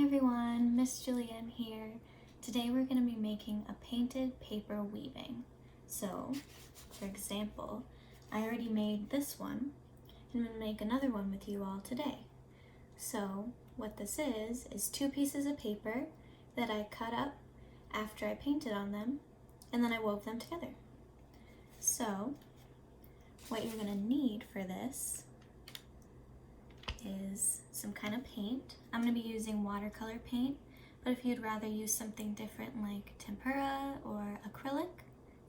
everyone, Miss Julianne here. Today we're going to be making a painted paper weaving. So, for example, I already made this one, and I'm going to make another one with you all today. So, what this is 2 pieces of paper that I cut up after I painted on them, and then I wove them together. So, what you're going to need for this is some kind of paint. I'm going to be using watercolor paint, but if you'd rather use something different like tempera or acrylic,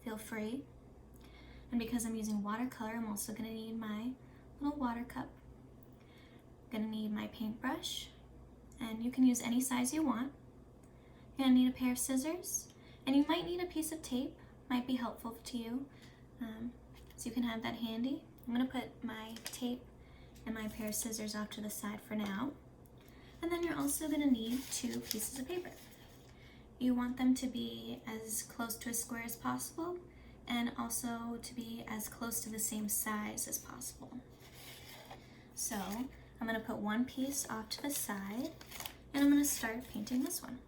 feel free. And because I'm using watercolor, I'm also going to need my little water cup. I'm going to need my paintbrush, and you can use any size you want. You're going to need a pair of scissors, and you might need a piece of tape, might be helpful to you, so you can have that handy. I'm going to put my tape and my pair of scissors off to the side for now. And then you're also going to need 2 pieces of paper. You want them to be as close to a square as possible, and also to be as close to the same size as possible. So I'm going to put 1 piece off to the side, and I'm going to start painting this one.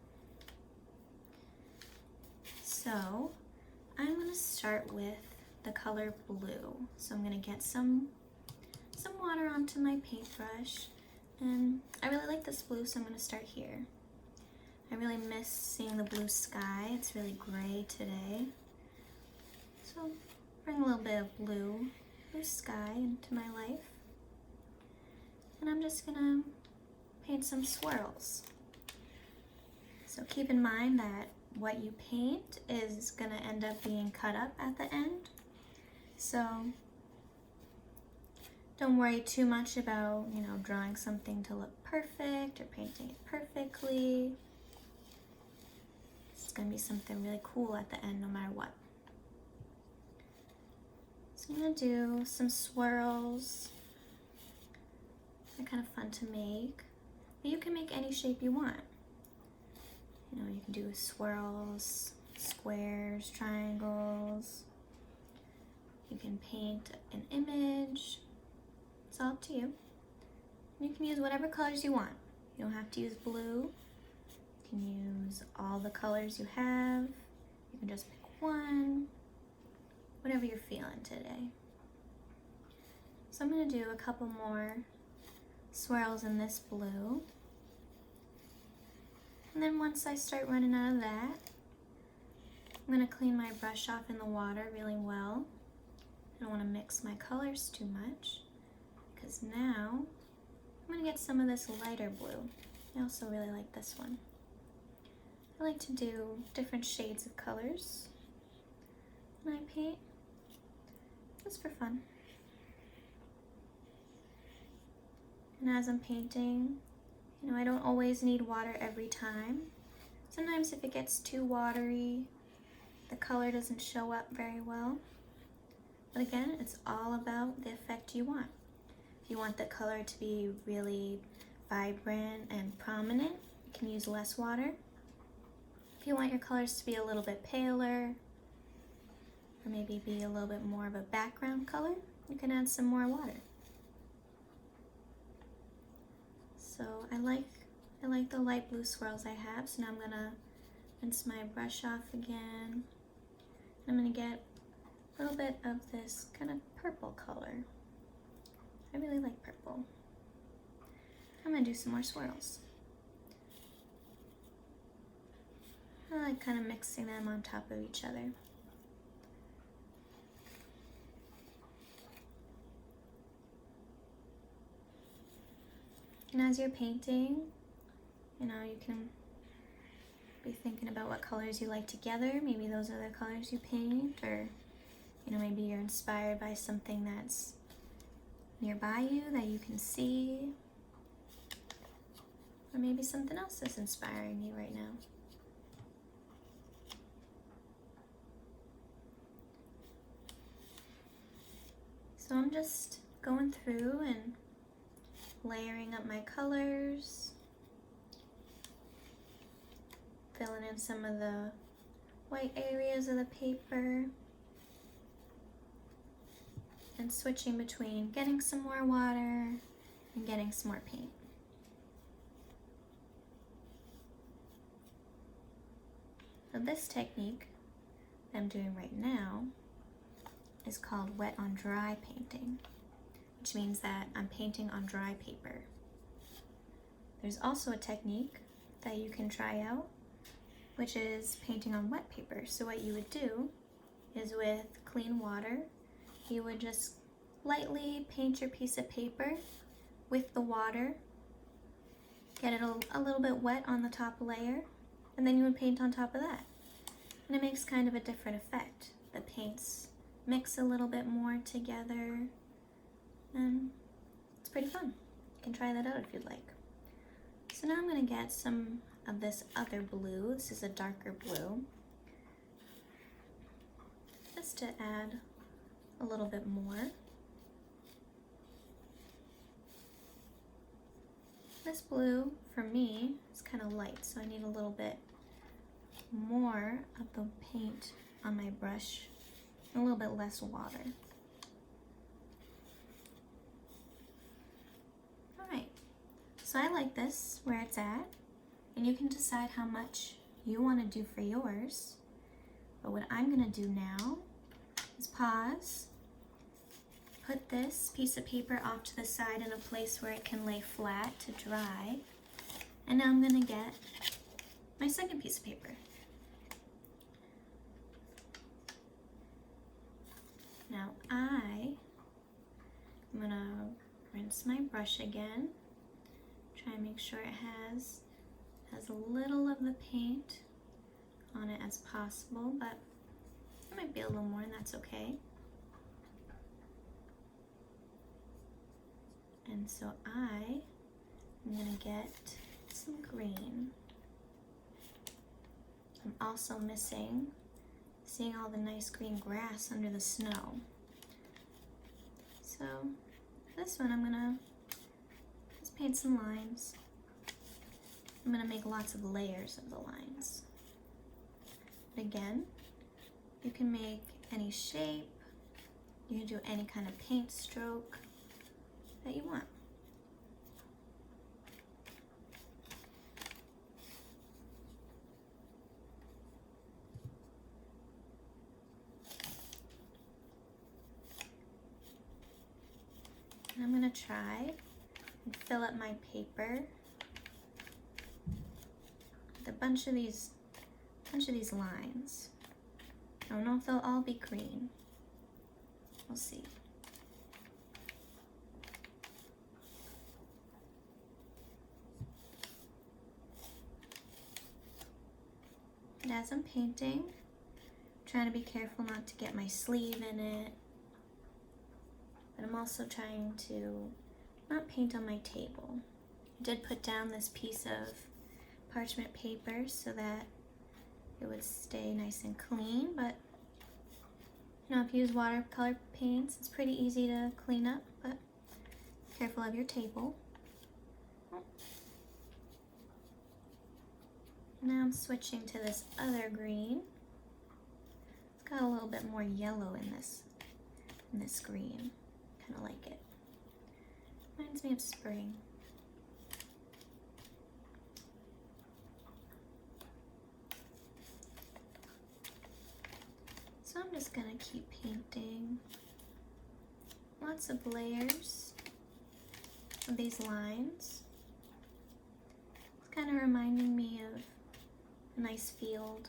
So I'm going to start with the color blue. So I'm going to get some water onto my paintbrush, and I really like this blue, so I'm going to start here. I really miss seeing the blue sky. It's really gray today, so bring a little bit of blue sky into my life, and I'm just going to paint some swirls. So keep in mind that what you paint is going to end up being cut up at the end, so don't worry too much about, drawing something to look perfect or painting it perfectly. It's going to be something really cool at the end no matter what. So I'm going to do some swirls. They're kind of fun to make. But you can make any shape you want. You can do swirls, squares, triangles. You can paint an image. It's all up to you. You can use whatever colors you want. You don't have to use blue. You can use all the colors you have. You can just pick one. Whatever you're feeling today. So I'm going to do a couple more swirls in this blue. And then once I start running out of that, I'm going to clean my brush off in the water really well. I don't want to mix my colors too much, because now I'm going to get some of this lighter blue. I also really like this one. I like to do different shades of colors when I paint, just for fun. And as I'm painting, I don't always need water every time. Sometimes if it gets too watery, the color doesn't show up very well. But again, it's all about the effect you want. If you want the color to be really vibrant and prominent, you can use less water. If you want your colors to be a little bit paler, or maybe be a little bit more of a background color, you can add some more water. So I like the light blue swirls I have, so now I'm going to rinse my brush off again. I'm going to get a little bit of this kind of purple color. I really like purple. I'm going to do some more swirls. I like kind of mixing them on top of each other. And as you're painting, you can be thinking about what colors you like together. Maybe those are the colors you paint, or maybe you're inspired by something that's nearby you that you can see, or maybe something else is inspiring you right now. So I'm just going through and layering up my colors, filling in some of the white areas of the paper, and switching between getting some more water and getting some more paint. So this technique that I'm doing right now is called wet on dry painting, which means that I'm painting on dry paper. There's also a technique that you can try out, which is painting on wet paper. So what you would do is with clean water, you would just lightly paint your piece of paper with the water, get it a little bit wet on the top layer, and then you would paint on top of that. And it makes kind of a different effect. The paints mix a little bit more together, and it's pretty fun. You can try that out if you'd like. So now I'm going to get some of this other blue. This is a darker blue, just to add a little bit more. This blue, for me, is kind of light, so I need a little bit more of the paint on my brush, and a little bit less water. Alright, so I like this where it's at, and you can decide how much you want to do for yours. But what I'm going to do now is pause, put this piece of paper off to the side in a place where it can lay flat to dry, and now I'm going to get my second piece of paper. Now I'm going to rinse my brush again, try and make sure it has as little of the paint on it as possible, but it might be a little more, and that's okay. And so I'm gonna get some green. I'm also seeing all the nice green grass under the snow. So this one I'm gonna just paint some lines. I'm gonna make lots of layers of the lines. But again, you can make any shape, you can do any kind of paint stroke that you want. And I'm gonna try and fill up my paper with a bunch of these lines. I don't know if they'll all be green. We'll see. And as I'm painting, I'm trying to be careful not to get my sleeve in it. But I'm also trying to not paint on my table. I did put down this piece of parchment paper so that it would stay nice and clean, but you know, if you use watercolor paints, it's pretty easy to clean up, but be careful of your table. Now I'm switching to this other green. It's got a little bit more yellow in this green. Kind of like it. Reminds me of spring. So I'm just gonna keep painting lots of layers of these lines. It's kind of reminding me of a nice field.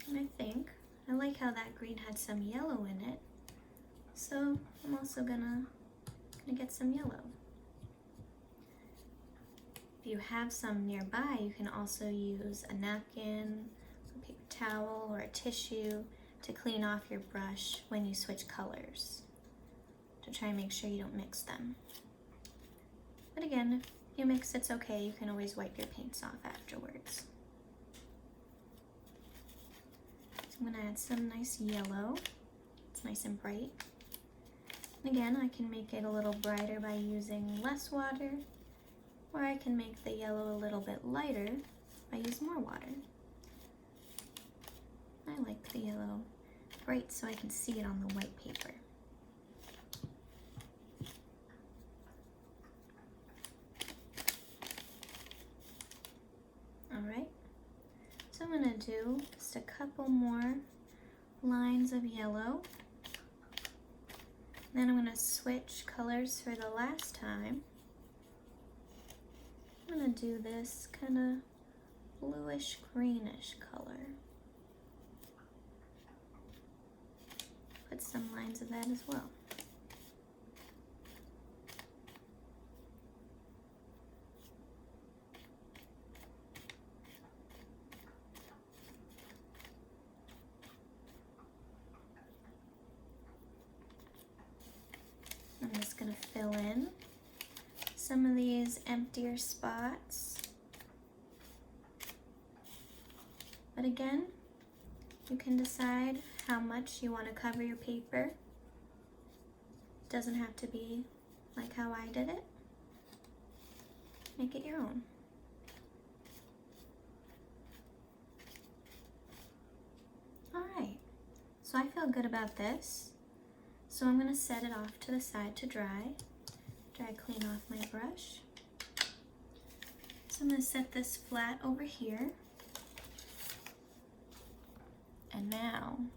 And I like how that green had some yellow in it. So I'm also gonna get some yellow. If you have some nearby, you can also use a napkin, a paper towel, or a tissue to clean off your brush when you switch colors, to try and make sure you don't mix them. But again, if you mix, it's okay. You can always wipe your paints off afterwards. So I'm gonna add some nice yellow. It's nice and bright. And again, I can make it a little brighter by using less water, or I can make the yellow a little bit lighter by using more water. I like the yellow bright so I can see it on the white paper. I'm gonna do just a couple more lines of yellow. Then I'm gonna switch colors for the last time. I'm gonna do this kind of bluish greenish color. Put some lines of that as well. I'm just going to fill in some of these emptier spots. But again, you can decide how much you want to cover your paper. It doesn't have to be like how I did it. Make it your own. Alright, so I feel good about this. So I'm going to set it off to the side to dry. Dry clean off my brush. So I'm going to set this flat over here. And now I'm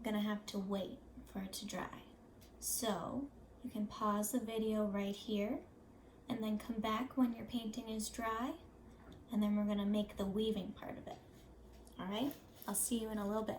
going to have to wait for it to dry. So you can pause the video right here and then come back when your painting is dry, and then we're going to make the weaving part of it. All right, I'll see you in a little bit.